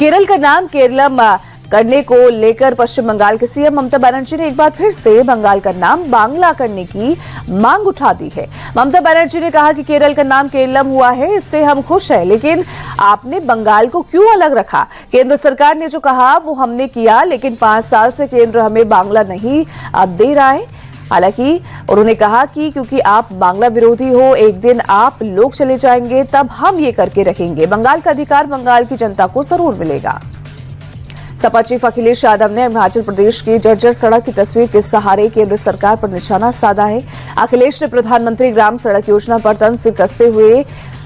केरल का नाम केरलम करने को लेकर पश्चिम बंगाल के सीएम ममता बनर्जी ने एक बार फिर से बंगाल का नाम बांग्ला करने की मांग उठा दी है। ममता बनर्जी ने कहा कि केरल का नाम केरलम हुआ है, इससे हम खुश हैं, लेकिन आपने बंगाल को क्यों अलग रखा? केंद्र सरकार ने जो कहा वो हमने किया, लेकिन 5 साल से केंद्र हमें बांग्ला नहीं दे रहा है। हालांकि उन्होंने कहा कि क्योंकि आप बांग्ला विरोधी हो, एक दिन आप लोग चले जाएंगे, तब हम ये करके रखेंगे। बंगाल का अधिकार बंगाल की जनता को जरूर मिलेगा। सपा चीफ अखिलेश यादव ने हिमाचल प्रदेश की जर्जर सड़क की तस्वीर के सहारे केंद्र सरकार पर निशाना साधा है। अखिलेश ने प्रधानमंत्री ग्राम सड़क योजना पर तंज से कसते हुए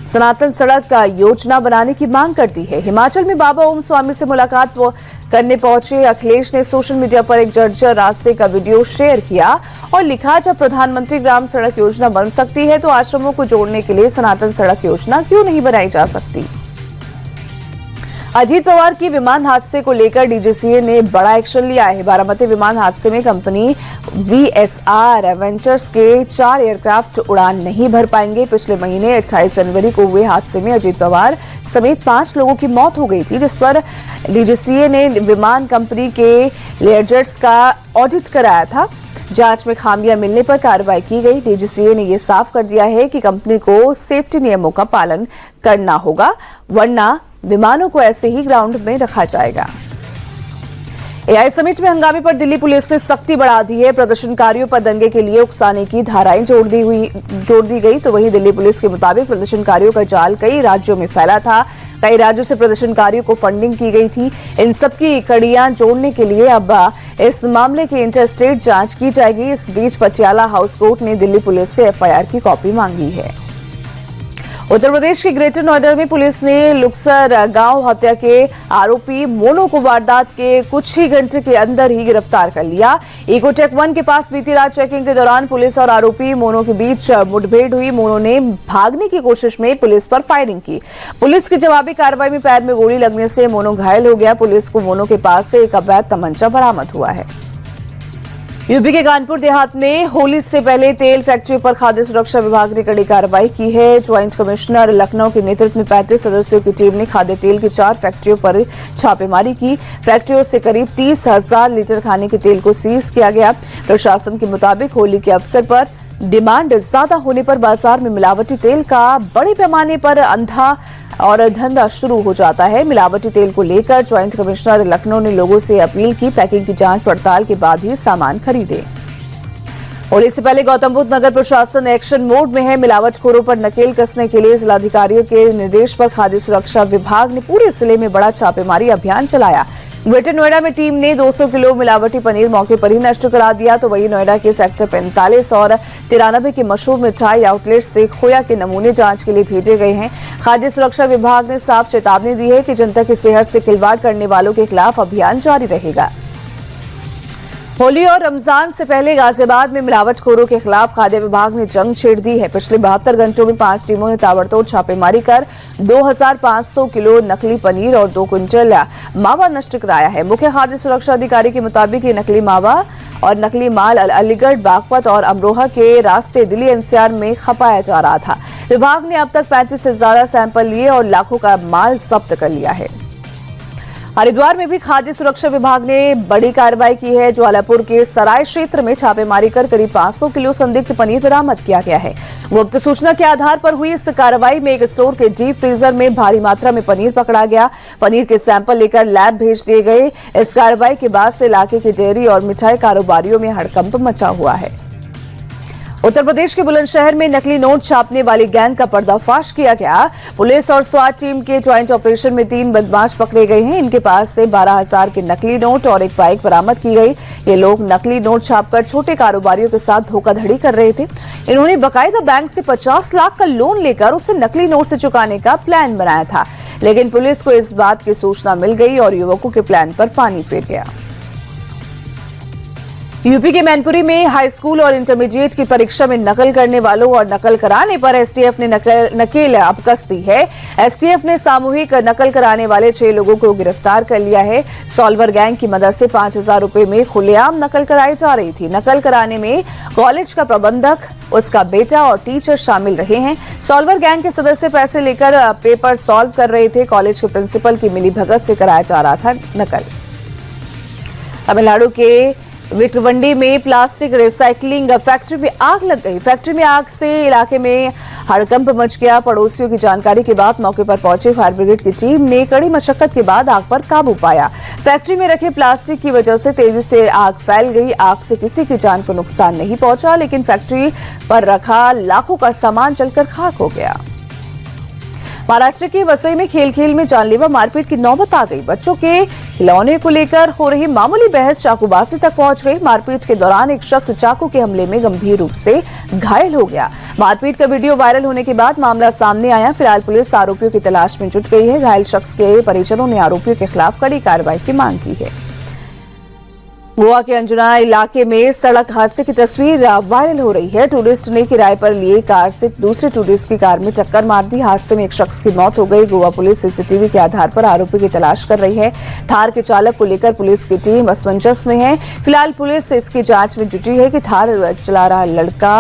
सनातन सड़क का योजना बनाने की मांग कर दी है। हिमाचल में बाबा ओम स्वामी से मुलाकात करने पहुंचे अखिलेश ने सोशल मीडिया पर एक जर्जर रास्ते का वीडियो शेयर किया और लिखा, जब प्रधानमंत्री ग्राम सड़क योजना बन सकती है तो आश्रमों को जोड़ने के लिए सनातन सड़क योजना क्यों नहीं बनाई जा सकती। अजीत पवार की विमान हादसे को लेकर डीजीसीए ने बड़ा एक्शन लिया है। बारामती विमान हादसे में कंपनी वीएसआर वेंचर्स के 4 एयरक्राफ्ट उड़ान नहीं भर पाएंगे। पिछले महीने 28 जनवरी को हुए हादसे में अजीत पवार समेत 5 लोगों की मौत हो गई थी, जिस पर डीजीसीए ने विमान कंपनी के लेयरजेट्स का ऑडिट कराया था। जांच में खामियां मिलने पर कार्रवाई की गई। डीजीसीए ने यह साफ कर दिया है कि कंपनी को सेफ्टी नियमों का पालन करना होगा, वरना विमानों को ऐसे ही ग्राउंड में रखा जाएगा। एआई समिट में हंगामे पर दिल्ली पुलिस ने सख्ती बढ़ा दी है। प्रदर्शनकारियों पर दंगे के लिए उकसाने की धाराएं जोड़ दी गई। तो वहीं दिल्ली पुलिस के मुताबिक प्रदर्शनकारियों का जाल कई राज्यों में फैला था। कई राज्यों से प्रदर्शनकारियों को फंडिंग की गई थी। इन सबकी कड़ियां जोड़ने के लिए अब इस मामले की इंटरस्टेट जांच की जाएगी। इस बीच पटियाला हाउस कोर्ट ने दिल्ली पुलिस से एफआईआर की कॉपी मांगी है। उत्तर प्रदेश के ग्रेटर नोएडा में पुलिस ने लुक्सर गांव हत्या के आरोपी मोनो को वारदात के कुछ ही घंटे के अंदर ही गिरफ्तार कर लिया। इकोटेक 1 के पास बीती रात चेकिंग के दौरान पुलिस और आरोपी मोनो के बीच मुठभेड़ हुई। मोनो ने भागने की कोशिश में पुलिस पर फायरिंग की। पुलिस की जवाबी कार्रवाई में पैर में गोली लगने से मोनो घायल हो गया। पुलिस को मोनो के पास से एक अवैध तमंचा बरामद हुआ है। यूपी के कानपुर देहात में होली से पहले तेल फैक्ट्री पर खाद्य सुरक्षा विभाग ने कड़ी कार्रवाई की है। ज्वाइंट कमिश्नर लखनऊ के नेतृत्व में 35 सदस्यों की टीम ने खाद्य तेल की 4 फैक्ट्रियों पर छापेमारी की। फैक्ट्रियों से करीब 30,000 लीटर खाने के तेल को सीज किया गया। प्रशासन के मुताबिक होली के अवसर पर डिमांड ज्यादा होने पर बाजार में मिलावटी तेल का बड़े पैमाने पर अंधा और धंधा शुरू हो जाता है। मिलावटी तेल को लेकर ज्वाइंट कमिश्नर लखनऊ ने लोगों से अपील की, पैकिंग की जांच पड़ताल के बाद ही सामान खरीदें। होली से पहले गौतम बुद्ध नगर प्रशासन एक्शन मोड में है। मिलावटखोरों पर नकेल कसने के लिए जिलाधिकारियों के निर्देश पर खाद्य सुरक्षा विभाग ने पूरे जिले में बड़ा छापेमारी अभियान चलाया। ग्रेटर नोएडा में टीम ने 200 किलो मिलावटी पनीर मौके पर ही नष्ट करा दिया। तो वहीं नोएडा के सेक्टर 45 और 93 के मशहूर मिठाई आउटलेट से खोया के नमूने जांच के लिए भेजे गए हैं। खाद्य सुरक्षा विभाग ने साफ चेतावनी दी है कि जनता की सेहत से खिलवाड़ करने वालों के खिलाफ अभियान जारी रहेगा। होली और रमजान से पहले गाजियाबाद में मिलावटखोरों के खिलाफ खाद्य विभाग ने जंग छेड़ दी है। पिछले 72 घंटों में 5 टीमों ने ताबड़तोड़ छापेमारी कर 2500 किलो नकली पनीर और 2 क्विंटल मावा नष्ट कराया है। मुख्य खाद्य सुरक्षा अधिकारी के मुताबिक ये नकली मावा और नकली माल अलीगढ़, बागपत और अमरोहा के रास्ते दिल्ली एनसीआर में खपाया जा रहा था। विभाग ने अब तक 35 से ज्यादा सैंपल लिए और लाखों का माल जब्त कर लिया है। हरिद्वार में भी खाद्य सुरक्षा विभाग ने बड़ी कार्रवाई की है। ज्वालापुर के सराय क्षेत्र में छापेमारी कर करीब 500 किलो संदिग्ध पनीर बरामद किया गया है। गुप्त सूचना के आधार पर हुई इस कार्रवाई में एक स्टोर के डीप फ्रीजर में भारी मात्रा में पनीर पकड़ा गया। पनीर के सैंपल लेकर लैब भेज दिए गए। इस कार्रवाई के बाद से इलाके के डेयरी और मिठाई कारोबारियों में हड़कंप मचा हुआ है। उत्तर प्रदेश के बुलंदशहर में नकली नोट छापने वाली गैंग का पर्दाफाश किया गया। पुलिस और स्वाट टीम के ज्वाइंट ऑपरेशन में 3 बदमाश पकड़े गए हैं। इनके पास से 12,000 के नकली नोट और एक बाइक बरामद की गई। ये लोग नकली नोट छापकर छोटे कारोबारियों के साथ धोखाधड़ी कर रहे थे। इन्होंने बाकायदा बैंक से 50 लाख का लोन लेकर उसे नकली नोट से चुकाने का प्लान बनाया था, लेकिन पुलिस को इस बात की सूचना मिल गई और युवकों के प्लान पर पानी फिर गया। यूपी के मैनपुरी में हाई स्कूल और इंटरमीडिएट की परीक्षा में नकल करने वालों और नकल कराने पर एसटीएफ ने नकेल अब कस दी है। एसटीएफ ने सामूहिक नकल कराने वाले 6 लोगों को गिरफ्तार कर लिया है। सॉल्वर गैंग की मदद से 5,000 रुपए में खुलेआम नकल कराई जा रही थी। नकल कराने में कॉलेज का प्रबंधक, उसका बेटा और टीचर शामिल रहे हैं। सॉल्वर गैंग के सदस्य पैसे लेकर पेपर सॉल्व कर रहे थे। कॉलेज के प्रिंसिपल की मिलीभगत से कराया जा रहा था नकल। तमिलनाडु के विक्रवंडी में प्लास्टिक रिसाइकलिंग फैक्ट्री में आग लग गई। फैक्ट्री में आग से इलाके में हड़कंप मच गया। पड़ोसियों की जानकारी के बाद मौके पर पहुंची फायर ब्रिगेड की टीम ने कड़ी मशक्कत के बाद आग पर काबू पाया। फैक्ट्री में रखे प्लास्टिक की वजह से तेजी से आग फैल गई। आग से किसी की जान को नुकसान नहीं पहुंचा, लेकिन फैक्ट्री पर रखा लाखों का सामान जलकर खाक हो गया। महाराष्ट्र के वसई में खेल खेल में जानलेवा मारपीट की नौबत आ गई। बच्चों के खिलौने को लेकर हो रही मामूली बहस चाकूबाजी तक पहुंच गई। मारपीट के दौरान एक शख्स चाकू के हमले में गंभीर रूप से घायल हो गया। मारपीट का वीडियो वायरल होने के बाद मामला सामने आया। फिलहाल पुलिस आरोपियों की तलाश में जुट गई है। घायल शख्स के परिजनों ने आरोपियों के खिलाफ कड़ी कार्रवाई की मांग की है। गोवा के अंजुना इलाके में सड़क हादसे की तस्वीर वायरल हो रही है। टूरिस्ट ने किराए पर लिए कार से दूसरे टूरिस्ट की कार में टक्कर मार दी। हादसे में एक शख्स की मौत हो गई। गोवा पुलिस सीसीटीवी के आधार पर आरोपी की तलाश कर रही है। थार के चालक को लेकर पुलिस की टीम असमंजस में है। फिलहाल पुलिस इसकी जांच में जुटी है कि थार चला रहा लड़का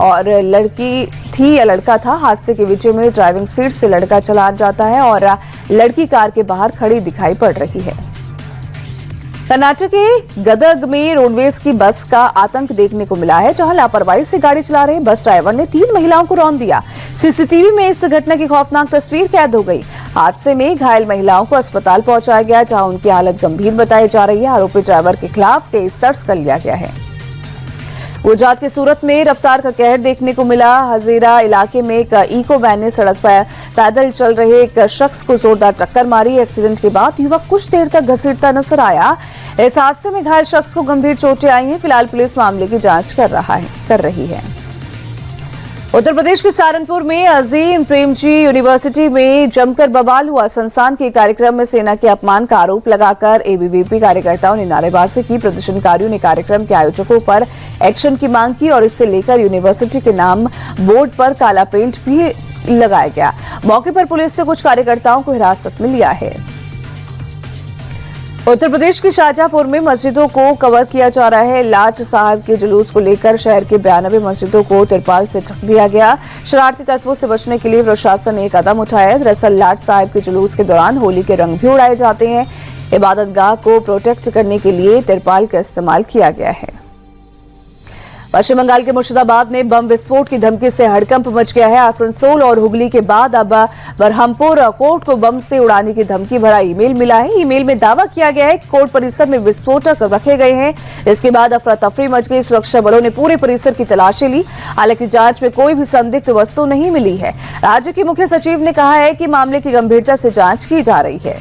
और लड़की थी या लड़का था। हादसे के वीडियो में ड्राइविंग सीट से लड़का चला जाता है और लड़की कार के बाहर खड़ी दिखाई पड़ रही है। कर्नाटक के गदग में रोडवेज की बस का आतंक देखने को मिला है, जहां लापरवाही से गाड़ी चला रहे बस ड्राइवर ने 3 महिलाओं को रौंद दिया। सीसीटीवी में इस घटना की खौफनाक तस्वीर कैद हो गई। हादसे में घायल महिलाओं को अस्पताल पहुंचाया गया, जहां उनकी हालत गंभीर बताई जा रही है। आरोपी ड्राइवर के खिलाफ केस दर्ज कर लिया गया है। गुजरात के सूरत में रफ्तार का कहर देखने को मिला। हजीरा इलाके में एक इको वैन ने सड़क पर पैदल चल रहे एक शख्स को जोरदार टक्कर मारी। एक्सीडेंट के बाद युवक कुछ देर तक घसीटता नजर आया। इस हादसे में घायल शख्स को गंभीर चोटें आई हैं। फिलहाल पुलिस मामले की जांच कर रही है। उत्तर प्रदेश के सहारनपुर में अजीम प्रेमजी यूनिवर्सिटी में जमकर बवाल हुआ। संस्थान के कार्यक्रम में सेना के अपमान का आरोप लगाकर एबीवीपी कार्यकर्ताओं ने नारेबाजी की। प्रदर्शनकारियों ने कार्यक्रम के आयोजकों पर एक्शन की मांग की और इससे लेकर यूनिवर्सिटी के नाम बोर्ड पर काला पेंट भी लगाया गया। मौके पर पुलिस ने कुछ कार्यकर्ताओं को हिरासत में लिया है। उत्तर प्रदेश के शाहजहांपुर में मस्जिदों को कवर किया जा रहा है। लाट साहब के जुलूस को लेकर शहर के 92 मस्जिदों को तिरपाल से ढक दिया गया। शरारती तत्वों से बचने के लिए प्रशासन ने एक कदम उठाया। दरअसल लाट साहब के जुलूस के दौरान होली के रंग भी उड़ाए जाते हैं। इबादतगाह को प्रोटेक्ट करने के लिए तिरपाल का इस्तेमाल किया गया है। पश्चिम बंगाल के मुर्शिदाबाद में बम विस्फोट की धमकी से हड़कंप मच गया है। आसनसोल और हुगली के बाद अब बरहमपुर कोर्ट को बम से उड़ाने की धमकी भरा ईमेल मिला है। ईमेल में दावा किया गया है कि कोर्ट परिसर में विस्फोटक रखे गए हैं। इसके बाद अफरा तफरी मच गई। सुरक्षा बलों ने पूरे परिसर की तलाशी ली। हालांकि जांच में कोई भी संदिग्ध वस्तु नहीं मिली है। राज्य के मुख्य सचिव ने कहा है कि मामले की गंभीरता से जांच की जा रही है।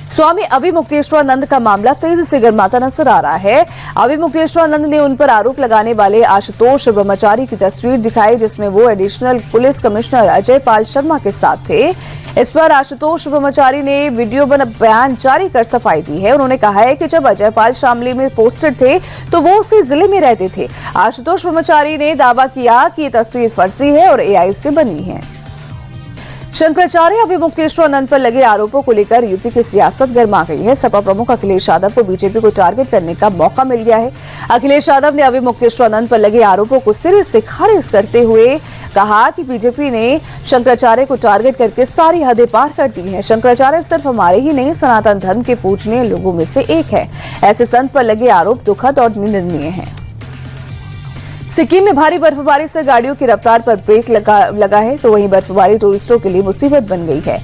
स्वामी अविमुक्तेश्वरानंद का मामला तेजी से गर्माता नजर आ रहा है। अविमुक्तेश्वरानंद ने उन पर आरोप लगाने वाले आशुतोष ब्रह्मचारी की तस्वीर दिखाई, जिसमें वो additional police commissioner Ajay Pal Sharma के साथ थे। इस पर आशुतोष ब्रह्मचारी ने वीडियो बयान जारी कर सफाई दी है। उन्होंने कहा है कि जब अजय पाल शामली में पोस्टेड थे तो वो उसी जिले में रहते थे। आशुतोष ब्रह्मचारी ने दावा किया कि ये तस्वीर फर्जी है और एआई से बनी है। शंकराचार्य अविमुक्तेश्वरानंद पर लगे आरोपों को लेकर यूपी की सियासत गर्मा गई है। सपा प्रमुख अखिलेश यादव को बीजेपी को टारगेट करने का मौका मिल गया है। अखिलेश यादव ने अविमुक्तेश्वरानंद पर लगे आरोपों को सिरे से खारिज करते हुए कहा कि बीजेपी ने शंकराचार्य को टारगेट करके सारी हदें पार कर दी हैं। शंकराचार्य सिर्फ हमारे ही नहीं, सनातन धर्म के पूजनीय लोगों में से एक है। ऐसे संत पर लगे आरोप दुखद और निंदनीय है। सिक्किम में भारी बर्फबारी से गाड़ियों की रफ्तार पर ब्रेक लगा है, तो वहीं बर्फबारी टूरिस्टों के लिए मुसीबत बन गई है।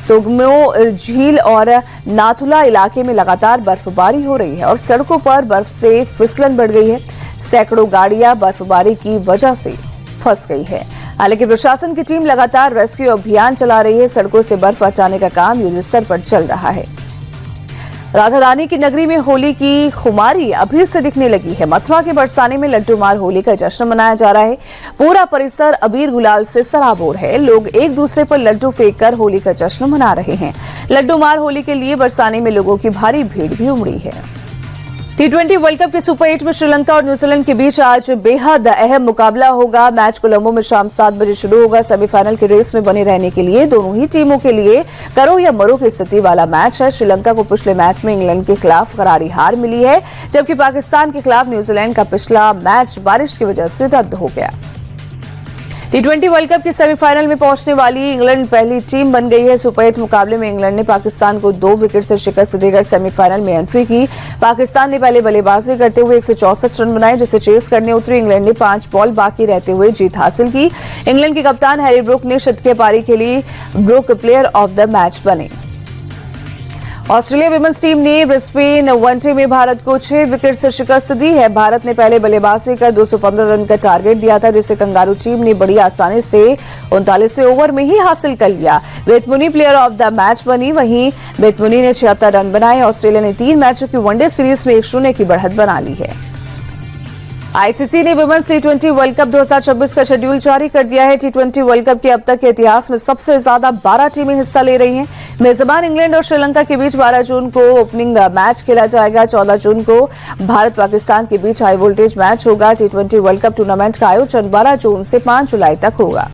सोगमो झील और नाथुला इलाके में लगातार बर्फबारी हो रही है और सड़कों पर बर्फ से फिसलन बढ़ गई है। सैकड़ों गाड़ियां बर्फबारी की वजह से फंस गई है। हालांकि प्रशासन की टीम लगातार रेस्क्यू अभियान चला रही है। सड़कों से बर्फ हटाने का काम युद्ध स्तर पर चल रहा है। राधारानी की नगरी में होली की खुमारी अभी से दिखने लगी है। मथुरा के बरसाने में लड्डू मार होली का जश्न मनाया जा रहा है। पूरा परिसर अबीर गुलाल से सराबोर है। लोग एक दूसरे पर लड्डू फेंककर होली का जश्न मना रहे हैं। लड्डू मार होली के लिए बरसाने में लोगों की भारी भीड़ भी उमड़ी है। T20 वर्ल्ड कप के सुपर 8 में श्रीलंका और न्यूजीलैंड के बीच आज बेहद अहम मुकाबला होगा। मैच कोलंबो में शाम 7 बजे शुरू होगा। सेमीफाइनल की रेस में बने रहने के लिए दोनों ही टीमों के लिए करो या मरो की स्थिति वाला मैच है। श्रीलंका को पिछले मैच में इंग्लैंड के खिलाफ करारी हार मिली है, जबकि पाकिस्तान के खिलाफ न्यूजीलैंड का पिछला मैच बारिश की वजह से रद्द हो गया। T20 वर्ल्ड कप के सेमीफाइनल में पहुंचने वाली इंग्लैंड पहली टीम बन गई है। सुपर 8 मुकाबले में इंग्लैंड ने पाकिस्तान को 2 विकेट से शिकस्त देकर सेमीफाइनल में एंट्री की। पाकिस्तान ने पहले बल्लेबाजी करते हुए 164 रन बनाए, जिसे चेस करने उतरी इंग्लैंड ने 5 बॉल बाकी रहते हुए जीत हासिल की। इंग्लैंड के कप्तान हैरी ब्रूक ने शतकीय पारी के लिए Brook player of the match बने। ऑस्ट्रेलिया विमेंस टीम ने ब्रिस्बेन वनडे में भारत को 6 विकेट से शिकस्त दी है। भारत ने पहले बल्लेबाजी कर 215 रन का टारगेट दिया था, जिसे कंगारू टीम ने बड़ी आसानी से 39वें ओवर में ही हासिल कर लिया। बेतमुनी प्लेयर ऑफ द मैच बनी। वहीं बेतमुनी ने 76 रन बनाए। ऑस्ट्रेलिया ने 3 मैचों की वनडे सीरीज में 1-0 की बढ़त बना ली है। आईसीसी ने विमेंस T20 वर्ल्ड कप 2026 का शेड्यूल जारी कर दिया है। T20 वर्ल्ड कप के अब तक के इतिहास में सबसे ज्यादा 12 टीमें हिस्सा ले रही हैं। मेजबान इंग्लैंड और श्रीलंका के बीच 12 जून को ओपनिंग मैच खेला जाएगा। 14 जून को भारत पाकिस्तान के बीच हाई वोल्टेज मैच होगा। T20 वर्ल्ड कप टूर्नामेंट का आयोजन 12 जून से 5 जुलाई तक होगा।